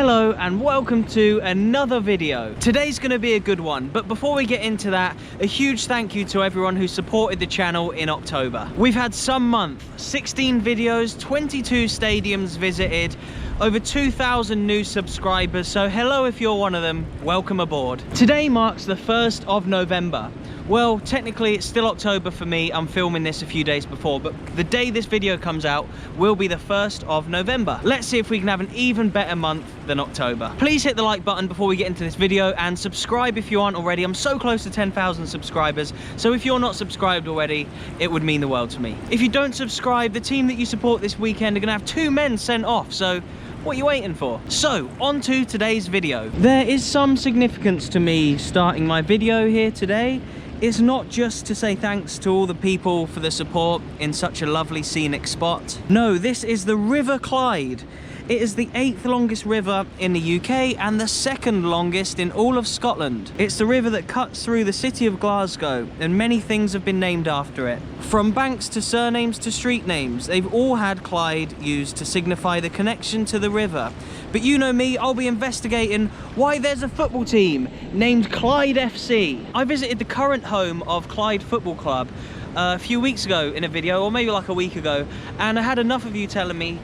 Hello and welcome to another video. Today's going to be a good one, but before we get into that, a huge thank you to everyone who supported the channel in October. We've had some month, 16 videos, 22 stadiums visited, over 2,000 new subscribers, so hello if you're one of them, welcome aboard. Today marks the 1st of November. Well, technically it's still October for me, I'm filming this a few days before, but the day this video comes out will be the 1st of November. Let's see if we can have an even better month than October. Please hit the like button before we get into this video and subscribe if you aren't already. I'm so close to 10,000 subscribers, so if you're not subscribed already, it would mean the world to me. If you don't subscribe, the team that you support this weekend are gonna have 2 men sent off, so what are you waiting for? So, on to today's video. There is some significance to me starting my video here today. It's not just to say thanks to all the people for the support in such a lovely scenic spot. No, this is the River Clyde. It is the 8th longest river in the UK and the 2nd longest in all of Scotland. It's the river that cuts through the city of Glasgow, and many things have been named after it. From banks to surnames to street names, they've all had Clyde used to signify the connection to the river. But you know me, I'll be investigating why there's a football team named Clyde FC. I visited the current home of Clyde Football Club a few weeks ago in a video, or maybe like a week ago, and I had enough of you telling me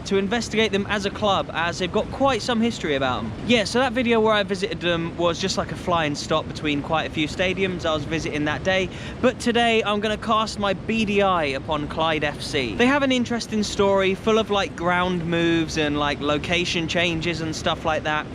to investigate them as a club, as they've got quite some history about them. Yeah, so that video where I visited them was just like a flying stop between quite a few stadiums I was visiting that day, but today I'm going to cast my beady eye upon Clyde FC. They have an interesting story full of like ground moves and like location changes and stuff like that.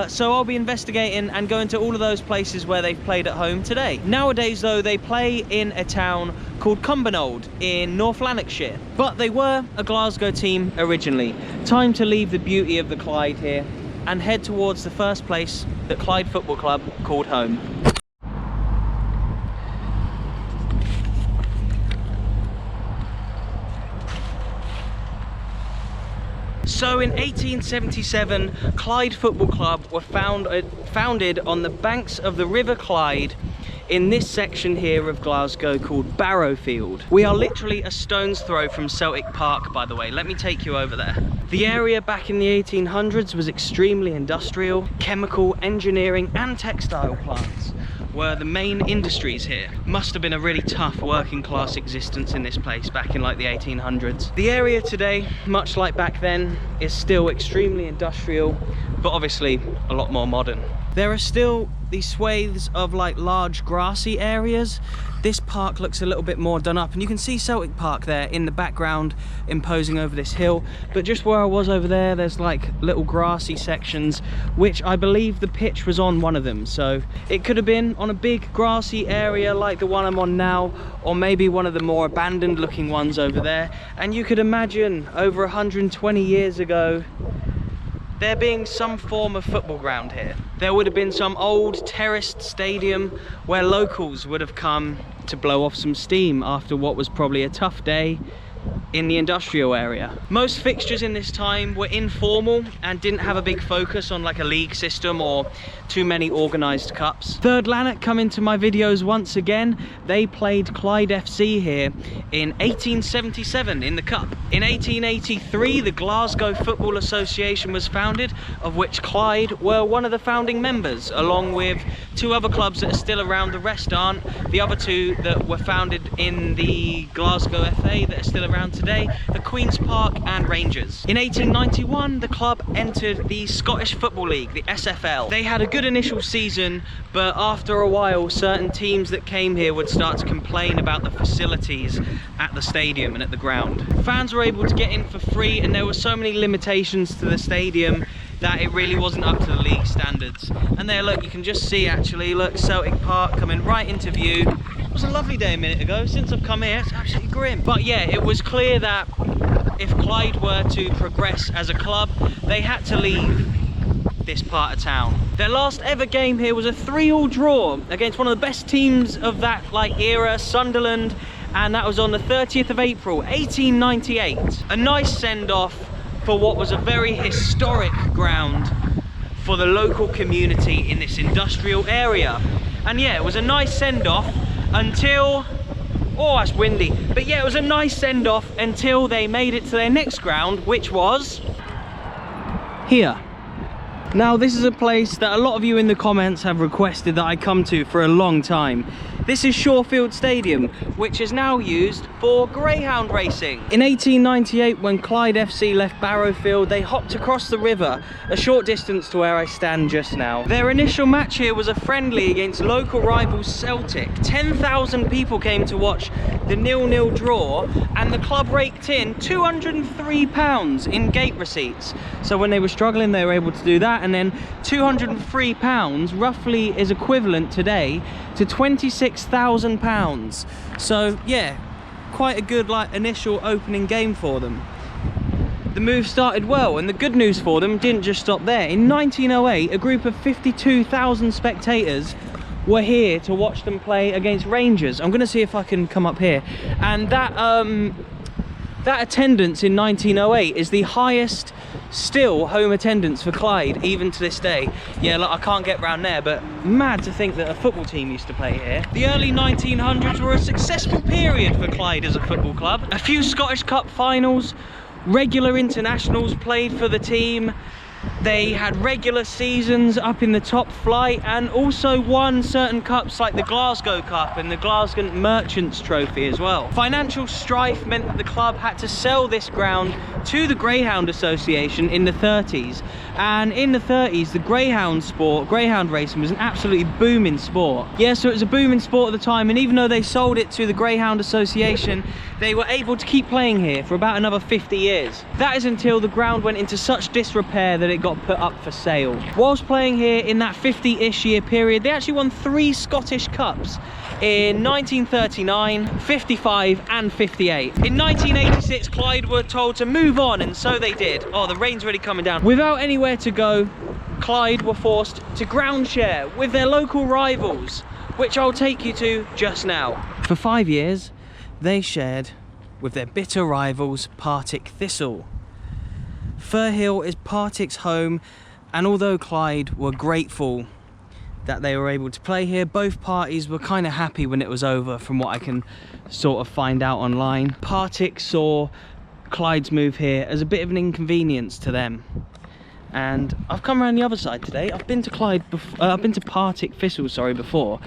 So I'll be investigating and going to all of those places where they've played at home today. Nowadays though, they play in a town called Cumbernauld in North Lanarkshire, but they were a Glasgow team originally. Time to leave the beauty of the Clyde here and head towards the first place that Clyde Football Club called home. So in 1877, Clyde Football Club were founded on the banks of the River Clyde in this section here of Glasgow called Barrowfield. We are literally a stone's throw from Celtic Park, by the way. Let me take you over there. The area back in the 1800s was extremely industrial. Chemical, engineering and textile plants were the main industries here. Must have been a really tough working class existence in this place back in like the 1800s. The area today, much like back then, is still extremely industrial, but obviously a lot more modern. There are still these swathes of like large grassy areas. This park looks a little bit more done up, and you can see Celtic Park there in the background imposing over this hill, but just where I was over there, there's like little grassy sections, which I believe the pitch was on one of them. So it could have been on a big grassy area like the one I'm on now, or maybe one of the more abandoned looking ones over there. And you could imagine over 120 years ago there being some form of football ground here. There would have been some old terraced stadium where locals would have come to blow off some steam after what was probably a tough day in the industrial area. Most fixtures in this time were informal and didn't have a big focus on like a league system or too many organised cups. Third Lanark come into my videos once again. They played Clyde FC here in 1877 in the cup. In 1883 the Glasgow Football Association was founded, of which Clyde were one of the founding members, along with 2 other clubs that are still around. The rest aren't. The other 2 that were founded in the Glasgow FA that are still around today, the Queen's Park and Rangers. In 1891 the club entered the Scottish Football League, the SFL. They had a good initial season, but after a while certain teams that came here would start to complain about the facilities at the stadium and at the ground. Fans were able to get in for free, and there were so many limitations to the stadium that it really wasn't up to the league standards. And there, look, you can just see actually, look, Celtic Park coming right into view. It was a lovely day a minute ago. Since I've come here, it's absolutely grim. But yeah, it was clear that if Clyde were to progress as a club, they had to leave this part of town. Their last ever game here was a 3-3 draw against one of the best teams of that like era, Sunderland, and that was on the 30th of April 1898. A nice send-off for what was a very historic ground for the local community in this industrial area. And yeah, it was a nice send-off until, oh, that's windy, but yeah, it was a nice send-off until they made it to their next ground, which was here Now this is a place that a lot of you in the comments have requested that I come to for a long time. This is Shawfield Stadium, which is now used for greyhound racing. In 1898, when Clyde FC left Barrowfield, they hopped across the river a short distance to where I stand just now. Their initial match here was a friendly against local rival Celtic. 10,000 people came to watch the 0-0 draw, and the club raked in £203 in gate receipts. So when they were struggling, they were able to do that, and then £203 roughly is equivalent today to £26,000. So yeah, quite a good initial opening game for them. The move started well, and the good news for them didn't just stop there. In 1908, a group of 52,000 spectators were here to watch them play against Rangers. I'm going to see if I can come up here, and that attendance in 1908 is the highest still home attendance for Clyde even to this day. Yeah, look, I can't get round there, but mad to think that a football team used to play here. The early 1900s were a successful period for Clyde as a football club. A few Scottish Cup finals, regular internationals played for the team. They had regular seasons up in the top flight, and also won certain cups like the Glasgow Cup and the Glasgow Merchants Trophy as well. Financial strife meant that the club had to sell this ground to the Greyhound Association in the 30s. And in the 30s, the greyhound racing was an absolutely booming sport. Yeah, so it was a booming sport at the time, and even though they sold it to the Greyhound Association, they were able to keep playing here for about another 50 years. That is until the ground went into such disrepair that it got put up for sale. Whilst playing here in that 50-ish year period, they actually won 3 Scottish Cups in 1939, 55 and 58. In 1986, Clyde were told to move on, and so they did. Oh, the rain's really coming down. Without anywhere to go, Clyde were forced to ground share with their local rivals, which I'll take you to just now. For 5 years, they shared with their bitter rivals Partick Thistle. Firhill is Partick's home, and although Clyde were grateful that they were able to play here, both parties were kind of happy when it was over, from what I can sort of find out online. Partick saw Clyde's move here as a bit of an inconvenience to them, and I've come around the other side today. I've been to Partick Thistle, sorry, before.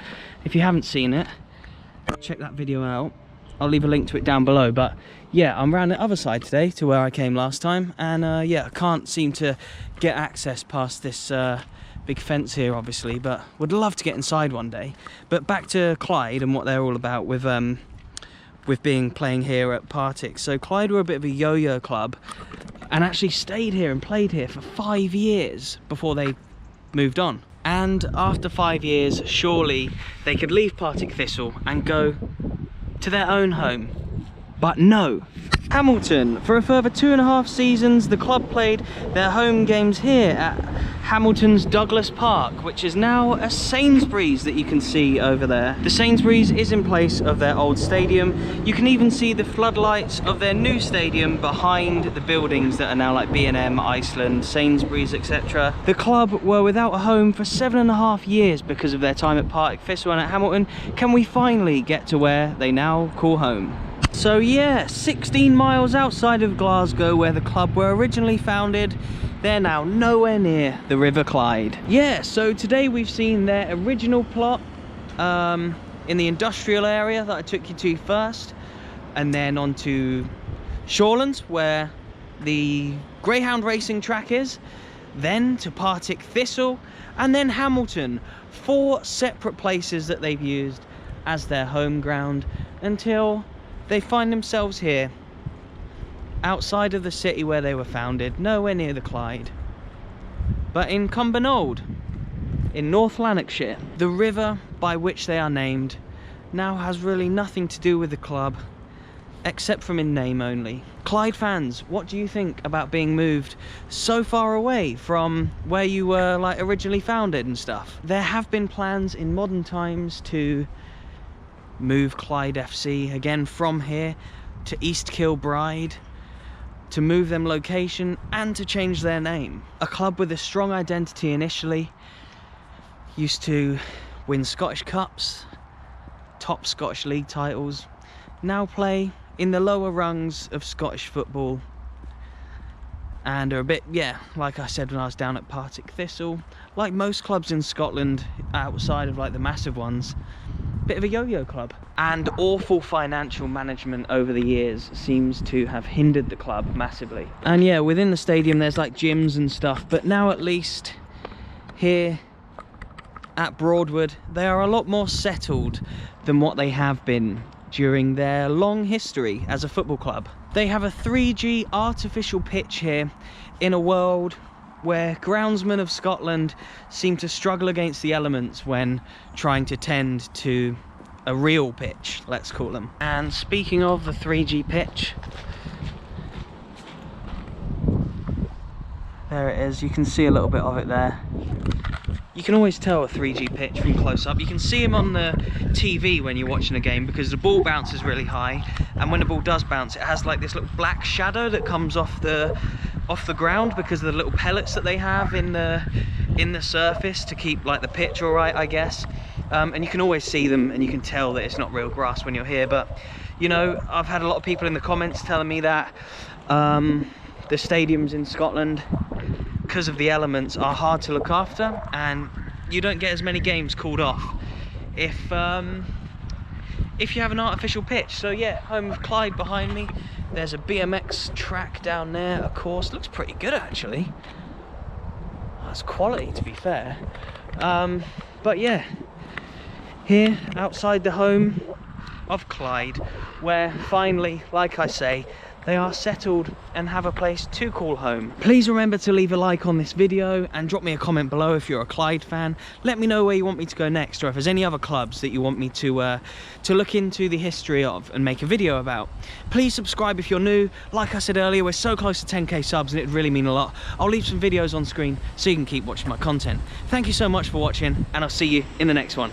If you haven't seen it, check that video out. I'll leave a link to it down below. But yeah, I'm around the other side today to where I came last time, and yeah, I can't seem to get access past this big fence here, obviously, but would love to get inside one day. But back to Clyde and what they're all about with playing here at Partick. So Clyde were a bit of a yo-yo club, and actually stayed here and played here for 5 years before they moved on. And after 5 years, surely they could leave Partick Thistle and go to their own home. But no. Hamilton. For a further 2.5 seasons, the club played their home games here at Hamilton's Douglas Park, which is now a Sainsbury's that you can see over there. The Sainsbury's is in place of their old stadium. You can even see the floodlights of their new stadium behind the buildings that are now like B&M, Iceland, Sainsbury's, etc. The club were without a home for 7.5 years because of their time at Partick Thistle and at Hamilton. Can we finally get to where they now call home? So yeah, 16 miles outside of Glasgow, where the club were originally founded, they're now nowhere near the River Clyde. Yeah, so today we've seen their original plot in the industrial area that I took you to first, and then on to Shawlands, where the greyhound racing track is, then to Partick Thistle, and then Hamilton. 4 separate places that they've used as their home ground until they find themselves here, outside of the city where they were founded, nowhere near the Clyde, but in Cumbernauld, in North Lanarkshire. The river by which they are named now has really nothing to do with the club, except from in name only. Clyde fans, what do you think about being moved so far away from where you were like originally founded and stuff? There have been plans in modern times to move Clyde FC again from here to East Kilbride, to move them location and to change their name. A club with a strong identity initially, used to win Scottish Cups, top Scottish League titles, now play in the lower rungs of Scottish football. and are a bit, yeah, like I said when I was down at Partick Thistle, like most clubs in Scotland outside of like the massive ones, bit of a yo-yo club. And awful financial management over the years seems to have hindered the club massively. And yeah, within the stadium there's like gyms and stuff, but now at least here at Broadwood they are a lot more settled than what they have been during their long history as a football club. They have a 3G artificial pitch here in a world where groundsmen of Scotland seem to struggle against the elements when trying to tend to a real pitch, let's call them. And speaking of the 3G pitch, there it is, you can see a little bit of it there. You can always tell a 3G pitch from close up. You can see them on the TV when you're watching a game because the ball bounces really high, and when the ball does bounce it has like this little black shadow that comes off the ground because of the little pellets that they have in the surface to keep like the pitch all right, I guess. And you can always see them and you can tell that it's not real grass when you're here. But you know, I've had a lot of people in the comments telling me that the stadiums in Scotland, because of the elements, are hard to look after and you don't get as many games called off if you have an artificial pitch. So yeah, home of Clyde behind me. There's a BMX track down there, of course. Looks pretty good actually. That's quality, to be fair. But yeah, here outside the home of Clyde, where finally, like I say, they are settled and have a place to call home. Please remember to leave a like on this video and drop me a comment below if you're a Clyde fan. Let me know where you want me to go next, or if there's any other clubs that you want me to look into the history of and make a video about. Please subscribe if you're new. Like I said earlier, we're so close to 10k subs and it'd really mean a lot. I'll leave some videos on screen so you can keep watching my content. Thank you so much for watching, and I'll see you in the next one.